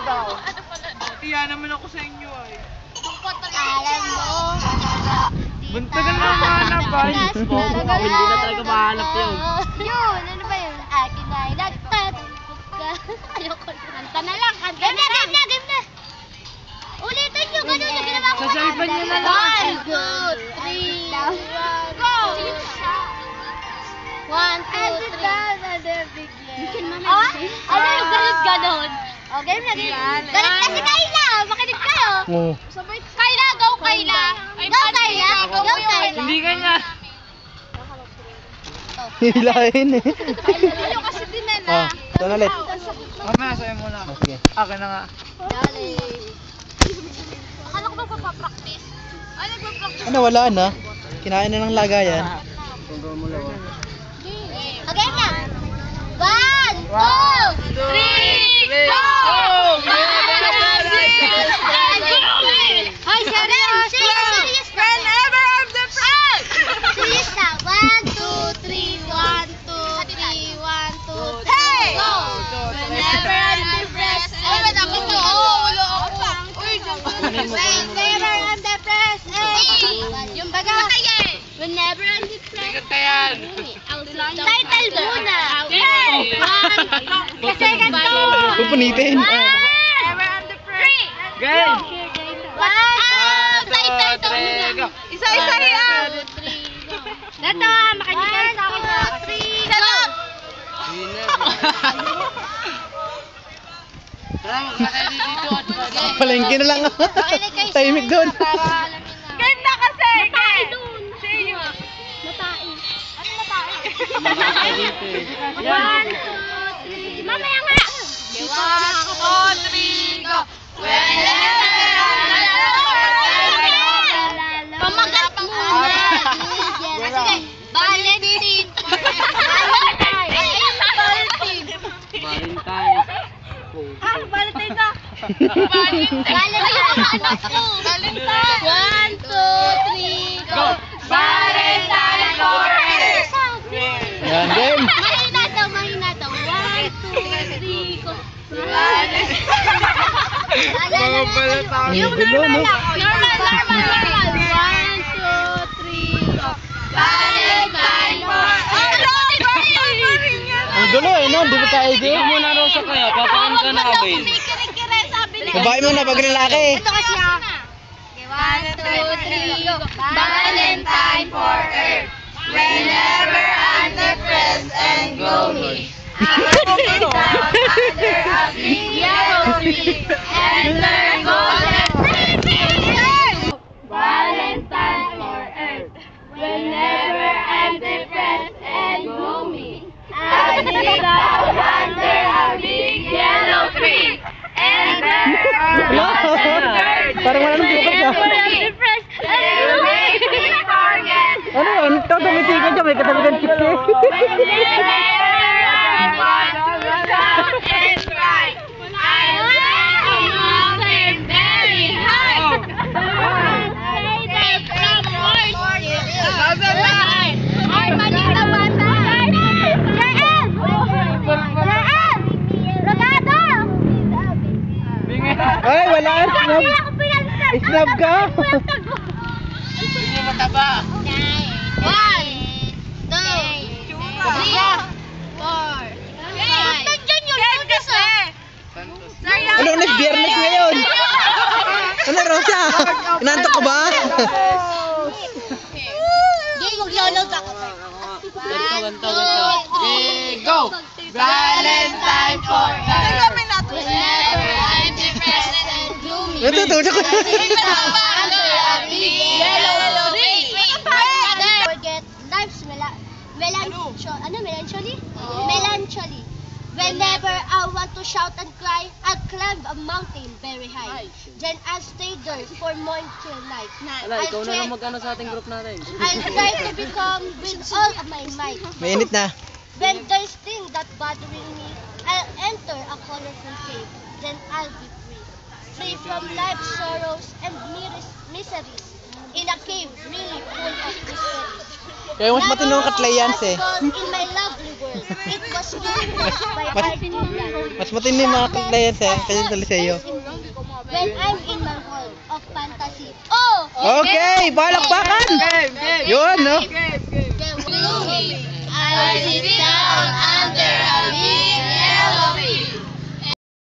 daw. Iya naman ako sa inyo ay. Alam mo. Buntagan na mahanap ba? Hindi na talaga mahanap yun. Yun, ano ba yun? Akin ay nagtatapos ka. Ayoko na. Kanta na lang, kanta na lang. Game na. Ulitin nyo, ganun yung ginawa ko. Sasalipan nyo na lang. 1, 2, 3, go! 1, 2, 3. Ano yung ganon? O, game na, game. Galit na si Kayla. Makinig kayo. Oo. Kayla, go Kayla. Go Kayla. Go Kayla. Hindi ganyan. Hilahin eh. Kayla kasi dinala. Ah, saan ulit? Mamaya sa'yo muna. Okay. Akin na nga. Dali. Akala ko ba papapractice? Ano nagpapractice? Ano, wala na. Kinain na ng lagayan. Okay na. 1, 2, 3, go! Hoy, serious na. Whenever I'm depressed. Serious na. 1, 2, 3, 1, 2, 3, 1, 2, 3, go! Whenever I'm depressed. Ay, wala ko to. Ulo ako. Whenever I'm depressed. Yung baga. Whenever I'm depressed. Title muna. Second to. Pupunitin. Whenever I'm depressed. Game! Title to. Isa-isa yan. Dato, makinig kayo sa akin. 3, go. Palengke na lang. Tahimik doon. Game na kasi! Matai doon! Sa'yo! Matai. Ano matai? 1, 2, 3. Mamaya nga! 1, 2, 3, go! Pamagat muna! Sige, Valentine! Valentine. Ah, Valentine ka! Valentine! 1, 2, 3, go! Valentine forever! Yan, game. Mahina daw, mahina daw. 1, 2, 3, go! Mga pala tayo. Ang gulo, no? Normal. 1, 2, 3, go! Valentine forever! Ang gulo eh, no? Hindi mo tayo Ikaw game. muna, Rosa, kaya. Papakan ka na, Abel. Kire-kire, sabi niya. Babae mo na pag lalaki. Ito kasi ha. 1, 2, 3, go! Valentine forever! Whenever I'm depressed and gloomy, I will sit down under a big yellow tree and learn golden principles. Valentine forever. Whenever I'm depressed and gloomy, I sit down under a big yellow tree and learn golden principles. Parang wala nang bukas ah. Depressed and gloomy, forget. Ano yun? Ito, tumitigan siya. May katabi ng chips eh. Ay, wala. Snub. Snub ka. Hindi mataba. 1, 2, 3, 4. Nandiyan yun. Ano, nag-biyernes ngayon? Ano, Rosa? Inantok ka ba? Game, mag-load ako. Ganto. Go! Valentine forever. Whenever I'm depressed and gloomy, Natutulog ko. under a big yellow tree. Forget life's melancholy. Whenever I want to shout and cry, I'll climb a mountain very high. Then I'll stay there for morning till night. Wala, ikaw na lang mag-ano sa ating group natin. I'll try to become with all of my might. Mainit na. When there's things that bothering me, I'll enter a colorful cave. Then I'll be free. Free from life's sorrows and miseries. In a cave really full of mysteries. Kaya mas matino ang Katleyans eh. In my lovely world, it was written by Mas- Arthur Miller. Mas matino yung mga Katleyans eh. Kasi sa Liceo. When I'm in my world of fantasy. Oh! Okay, balakbakan! Game, game.